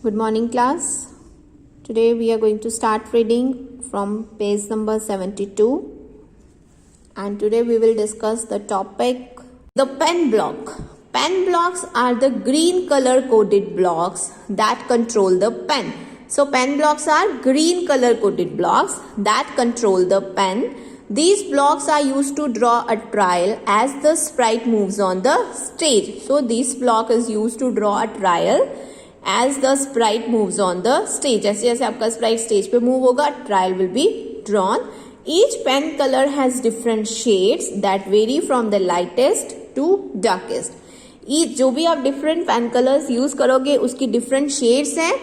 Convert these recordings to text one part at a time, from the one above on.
Good morning, class. Today we are going to start reading from page number 72, and today we will discuss the topic the pen block. Pen blocks are the green color coded blocks that control the pen. So pen blocks are green color coded blocks that control the pen. These blocks are used to draw a trail as the sprite moves on the stage. So this block is used to draw a trail as the sprite moves on the stage. जैसे जैसे आपका sprite stage पे move होगा, trail will be drawn. Each pen color has different shades that vary from the lightest to darkest. Each जो भी आप different pen colors use करोगे उसकी different shades हैं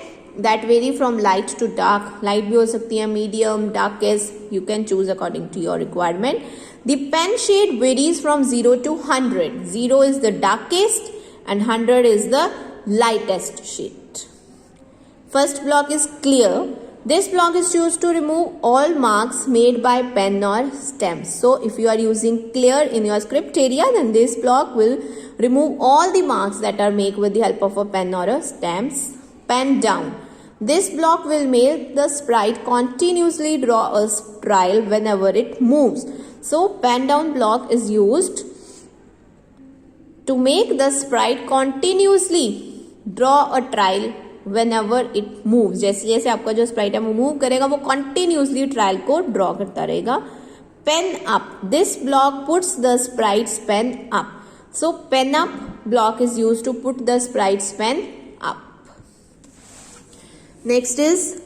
that vary from light to dark. Light भी हो सकती है, medium, darkest. You can choose according to your requirement. The pen shade varies from 0 to 100. 0 is the darkest and 100 is the lightest shade. First block is clear. This block is used to remove all marks made by pen or stamps. So if you are using clear in your script area, then this block will remove all the marks that are made with the help of a pen or a stamps. Pen down. This block will make the sprite continuously draw a trail whenever it moves. So pen down block is used to make the sprite continuously draw a trail whenever it moves. जैसे जैसे आपका जो sprite है वो move करेगा वो continuously trail को draw करता रहेगा. Pen up. This block puts the sprite's pen up. So pen up block is used to put the sprite's pen up. Next is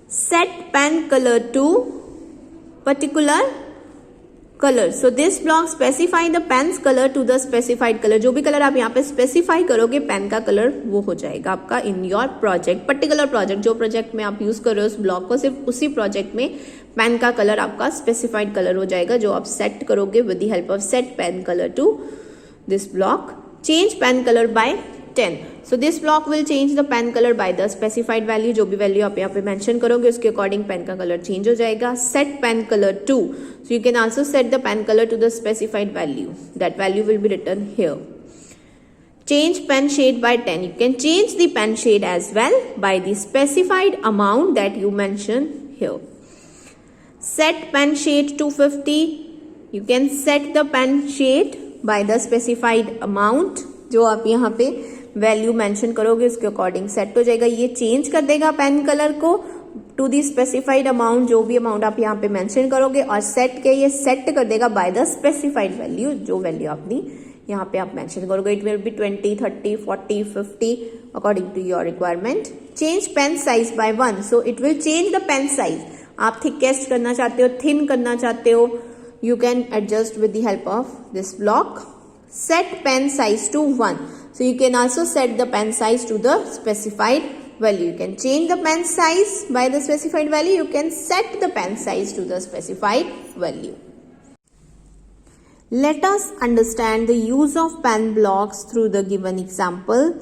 set pen color to particular color. So this block specify the pen's color to the specified color. जो भी colour आप यहाँ पे specify करोगे pen का colour वो हो जाएगा आपका in your project. Particular project जो प्रोजेक्ट में आप यूज कर रहे हो उस ब्लॉक को सिर्फ उसी प्रोजेक्ट में पेन का कलर आपका स्पेसिफाइड कलर हो जाएगा जो आप सेट करोगे with the help of set pen colour to this block. Change pen colour by 10. So this block will change the pen color by the specified value. जो भी value आप यहाँ पे मेंशन करोगे उसके अकॉर्डिंग पेन का colour change हो जाएगा. Set pen color to. So you can also set the pen color to the specified value. That value will be written here. Change pen shade by 10. You can change the pen shade as well by the specified amount that you mention here. Set pen shade to 50. You can set the pen shade by the specified amount. जो आप यहाँ पे value mention करोगे उसके according set हो जाएगा. ये change कर देगा पेन कलर को टू दी स्पेसिफाइड अमाउंट. जो भी अमाउंट आप यहाँ पे मेंशन करोगे और सेट के ये सेट कर देगा बाय द स्पेसिफाइड वैल्यू. जो वैल्यू आपने यहाँ पे आप मेंशन करोगे it will be 20, 30, 40, 50 according to your requirement. Change pen size by 1. So it will change the pen size. आप थिकेस्ट करना चाहते हो, थिन करना चाहते हो, you can adjust with the help of this block. Set pen size to 1. So you can also set the pen size to the specified value. You can change the pen size by the specified value. You can set the pen size to the specified value. Let us understand the use of pen blocks through the given example.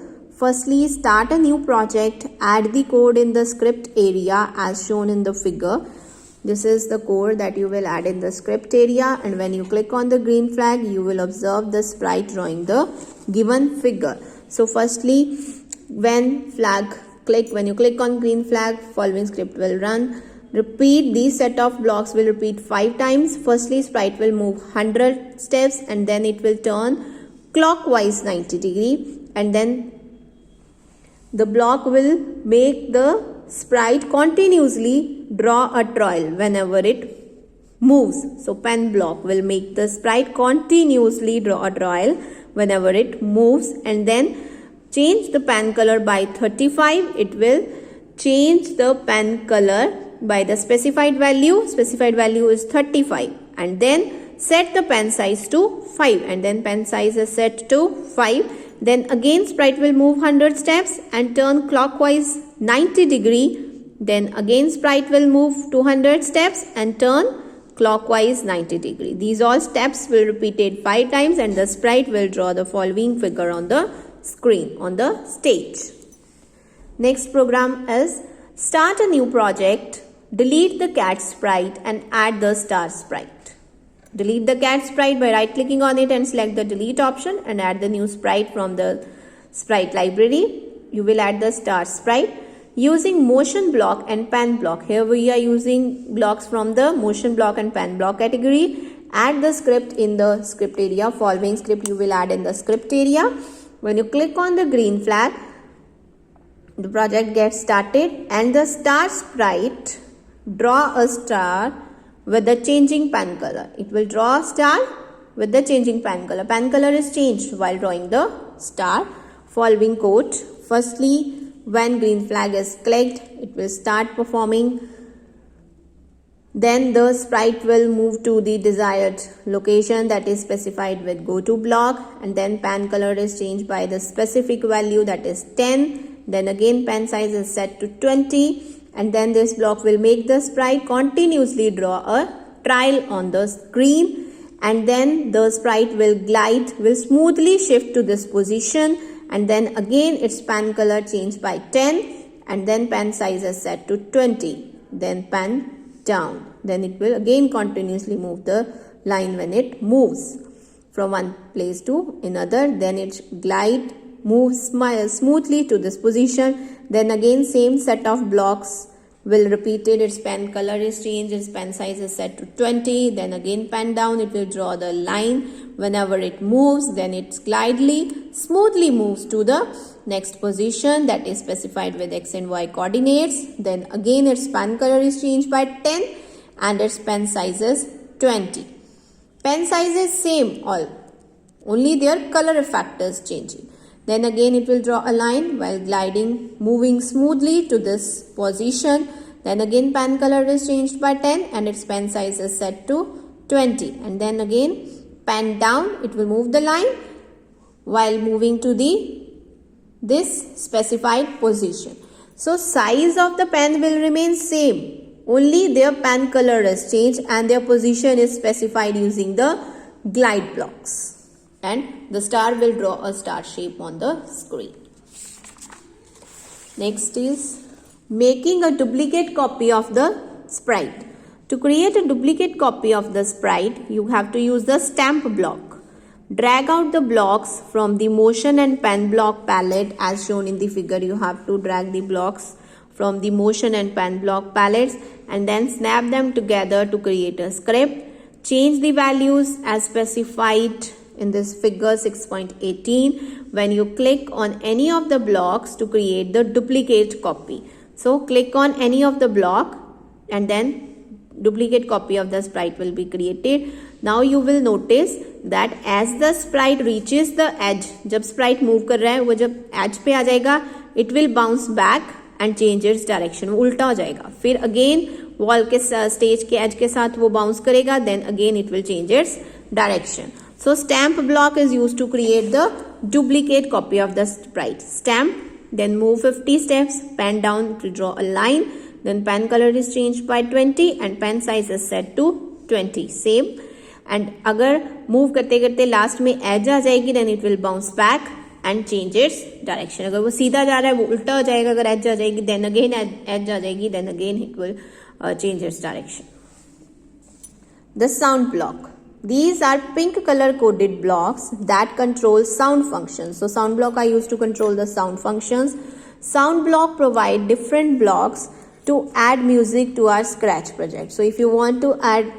Firstly, start a new project. Add the code in the script area as shown in the figure. This is the code that you will add in the script area, and when you click on the green flag you will observe the sprite drawing the given figure. So firstly, when you click on green flag, following script will run. Repeat these set of blocks will repeat 5 times. Firstly, sprite will move 100 steps and then it will turn clockwise 90 degree, and then the block will make the sprite continuously draw a trail whenever it moves. So pen block will make the sprite continuously draw a trail whenever it moves, and then change the pen color by 35. It will change the pen color by the specified value. Specified value is 35, and then set the pen size to 5, and then pen size is set to 5. Then again sprite will move 100 steps and turn clockwise 90 degree. Then again sprite will move 200 steps and turn clockwise 90 degree. These all steps will repeated 5 times, and the sprite will draw the following figure on the screen on the stage. Next program is start a new project, delete the cat sprite and add the star sprite. Delete the cat sprite by right clicking on it and select the delete option, and add the new sprite from the sprite library. You will add the star sprite. using motion block and pen block. Here we are using blocks from the motion block and pen block category. Add the script in the script area. Following script you will add in the script area. When you click on the green flag, the project gets started, and the star sprite draw a star with the changing pen color. It will draw a star with the changing pen color. Pen color is changed while drawing the star. Following code. Firstly, when green flag is clicked, it will start performing. Then the sprite will move to the desired location that is specified with go to block, and then pen color is changed by the specific value, that is 10. Then again pen size is set to 20, and then this block will make the sprite continuously draw a trail on the screen, and then the sprite will smoothly shift to this position, and then again its pen color changed by 10, and then pen size is set to 20. Then pen down. Then it will again continuously move the line when it moves from one place to another. Then it moves smoothly to this position. Then again same set of blocks will repeat it. Its pen color is changed, its pen size is set to 20. Then again pen down, it will draw the line. Whenever it moves, then it smoothly moves to the next position that is specified with x and y coordinates. Then again its pen color is changed by 10 and its pen size is 20. Pen size is same only their color effect is changing. Then again it will draw a line while moving smoothly to this position. Then again pen color is changed by 10 and its pen size is set to 20. And then again pen down, it will move the line while moving to this specified position. So size of the pen will remain same. Only their pen color is changed and their position is specified using the glide blocks. And the star will draw a star shape on the screen. Next is making a duplicate copy of the sprite. To create a duplicate copy of the sprite, you have to use the stamp block. Drag out the blocks from the motion and pen block palette as shown in the figure. You have to drag the blocks from the motion and pen block palettes and then snap them together to create a script. Change the values as specified in this figure 6.18 when you click on any of the blocks to create the duplicate copy. So click on any of the block and then duplicate copy of the sprite will be created. Now you will notice that as the sprite reaches the edge, जब sprite move कर रहा है वो जब edge पे आ जाएगा, it will bounce back and change its direction. वो उल्टा हो जाएगा. फिर again wall के stage के edge के साथ वो bounce करेगा. Then again it will change its direction. So stamp block is used to create the duplicate copy of the sprite. Stamp, then move 50 steps, pen down to draw a line. Then pen color is changed by 20 and pen size is set to 20. Same. And अगर move करते करते last में edge आ जाएगी, then it will bounce back and change its direction. अगर वो सीधा जा रहा है वो उल्टा हो जाएगा. अगर edge आ जाएगी, then again edge आ जाएगी, then again it will change its direction. The sound block. These are pink color coded blocks that control sound functions. So sound block are used to control the sound functions. Sound block provide different blocks to add music to our Scratch project. So if you want to add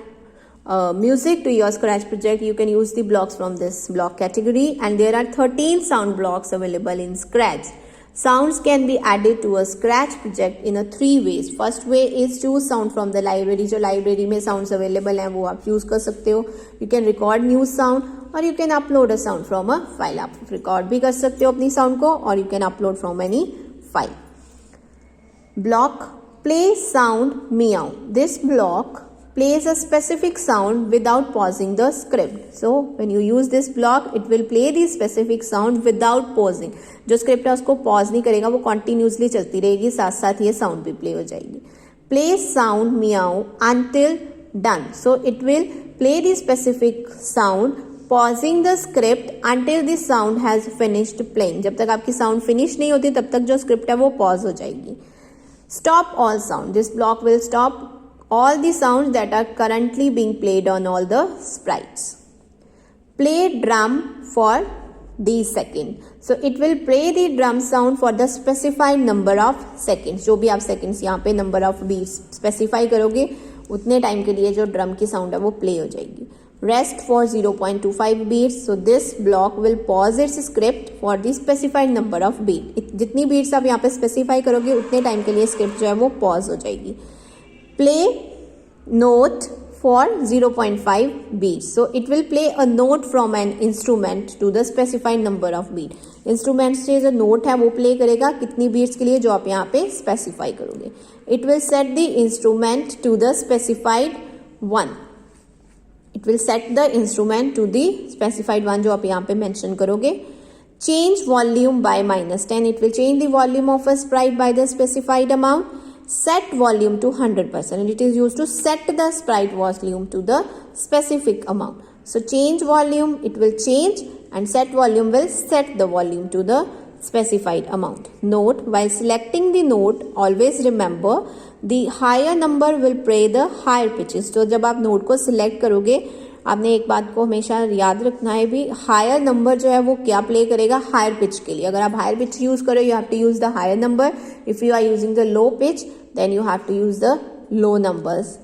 music to your Scratch project, you can use the blocks from this block category, and there are 13 sound blocks available in Scratch. Sounds can be added to a Scratch project in a 3 ways. First way is choose sound from the library. जो library में sounds available हैं वो आप use कर सकते हो. You can record new sound or you can upload a sound from a file. आप record भी कर सकते हो अपनी sound को, or you can upload from any file. Block play sound meow. This block plays a specific sound without pausing the script. So when you use this block, it will play the specific sound without pausing. जो script है उसको pause नहीं करेगा, वो continuously चलती रहेगी, साथ साथ ये sound भी play हो जाएगी. Play sound meow until done. So it will play the specific sound pausing the script until the sound has finished playing. जब तक आपकी sound finish नहीं होती तब तक जो script है वो pause हो जाएगी. Stop all sound. This block will stop all the sounds that are currently being played on all the sprites. Play drum for D second. So it will play the drum sound for the specified number of seconds. जो भी आप seconds यहाँ पे number of beats specify करोगे उतने time के लिए जो drum की sound है वो play हो जाएगी. Rest for 0.25 beats. So this block will pause its script for the specified number of beat. जितनी beats आप यहाँ पे specify करोगे उतने time के लिए script जो है वो pause हो जाएगी. Play note for 0.5 beats. So it will play a note from an instrument to the specified number of beat. Instrument से जो note है वो play करेगा कितनी beats के लिए जो आप यहाँ पे specify करोगे. It will set the instrument to the specified one. It will set the instrument to the specified one जो आप यहाँ पे mention करोगे. Change volume by -10. It will change the volume of a sprite by the specified amount. Set volume to 100%, and it is used to set the sprite volume to the specific amount. So change volume, it will change, and set volume will set the volume to the specified amount. Note, while selecting the note, always remember the higher number will play the higher pitches. तो जब आप note को select करोगे आपने एक बात को हमेशा याद रखना है भी हायर नंबर जो है वो क्या प्ले करेगा हायर पिच के लिए. अगर आप हायर पिच यूज करो you have to use the higher number. If you are using the low pitch then you have to use the low numbers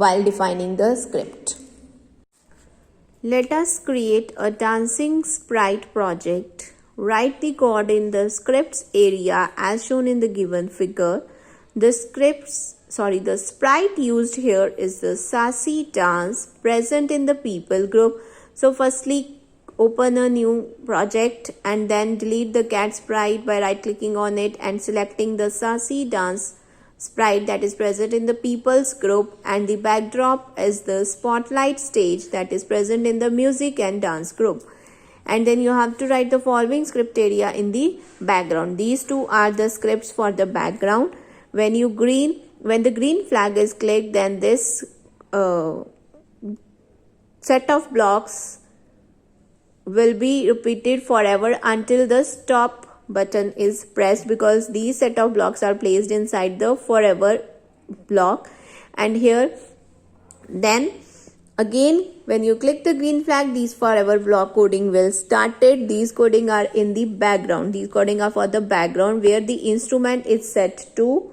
while defining the script. Let us create a dancing sprite project. Write the code in the scripts area as shown in the given figure. The sprite used here is the Sassy dance present in the people group. So firstly open a new project and then delete the cat sprite by right clicking on it and selecting the Sassy dance sprite that is present in the people's group, and the backdrop is the spotlight stage that is present in the music and dance group. And then you have to write the following script area in the background. These two are the scripts for the background. When the green flag is clicked, then this set of blocks will be repeated forever until the stop button is pressed, because these set of blocks are placed inside the forever block. And here then again when you click the green flag, these forever block coding will started. These coding are in the background. These coding are for the background where the instrument is set to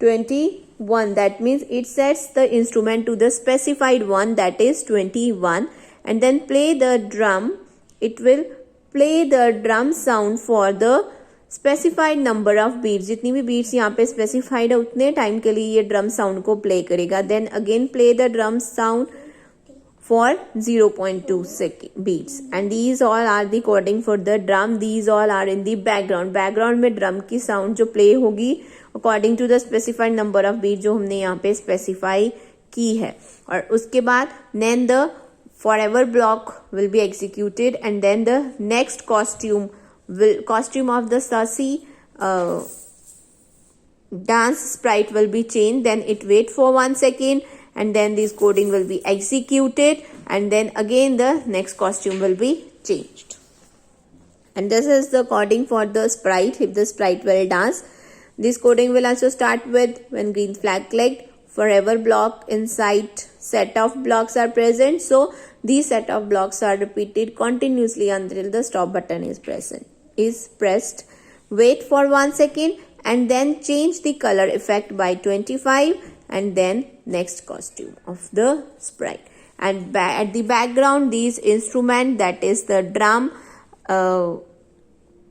21. That means it sets the instrument to the specified one, that is 21, and then play the drum. It will play the drum sound for the specified number of beats. जितनी भी beats यहाँ पे specified है उतने time के लिए ये drum sound को play करेगा. Then again play the drum sound for 0.2 beats, and these all are the coding for the drum. These all are in the background. Background में drum की sound जो play होगी according to the specified number of beats जो हमने यहाँ पे specify की है. और उसके बाद then the forever block will be executed, and then the next costume of the Sassy dance sprite will be changed. Then it wait for 1 second, and then this coding will be executed, and then again the next costume will be changed. And this is the coding for the sprite. If the sprite will dance, this coding will also start with when green flag clicked, forever block inside set of blocks are present. So these set of blocks are repeated continuously until the stop button is pressed. Wait for 1 second and then change the color effect by 25, and then next costume of the sprite. And at the background, these instrument, that is the drum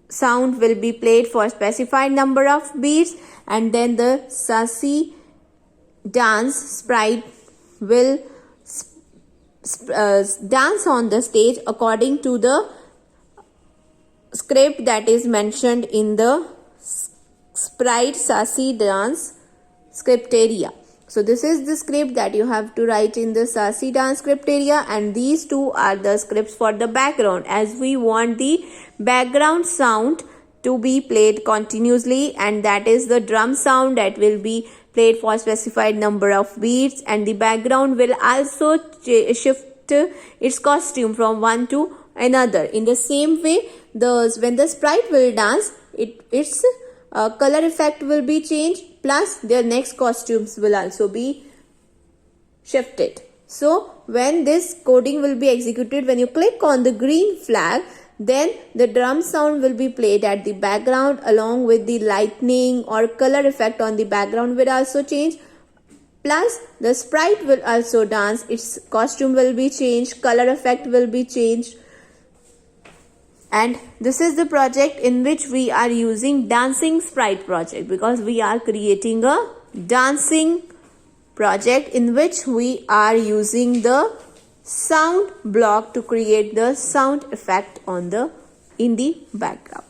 sound, will be played for specified number of beats, and then the Sassy dance sprite will dance on the stage according to the script that is mentioned in the sprite Sassy dance script area. So this is the script that you have to write in the Sassy dance script area, and these two are the scripts for the background, as we want the background sound to be played continuously, and that is the drum sound that will be played for specified number of beats, and the background will also shift its costume from one to another. In the same way, when the sprite will dance, its color effect will be changed, plus their next costumes will also be shifted. So when this coding will be executed, when you click on the green flag, Then the drum sound will be played at the background along with the lightning or color effect on the background will also change. Plus the sprite will also dance, its costume will be changed, color effect will be changed. And this is the project in which we are using dancing sprite project, because we are creating a dancing project in which we are using the sound block to create the sound effect in the background.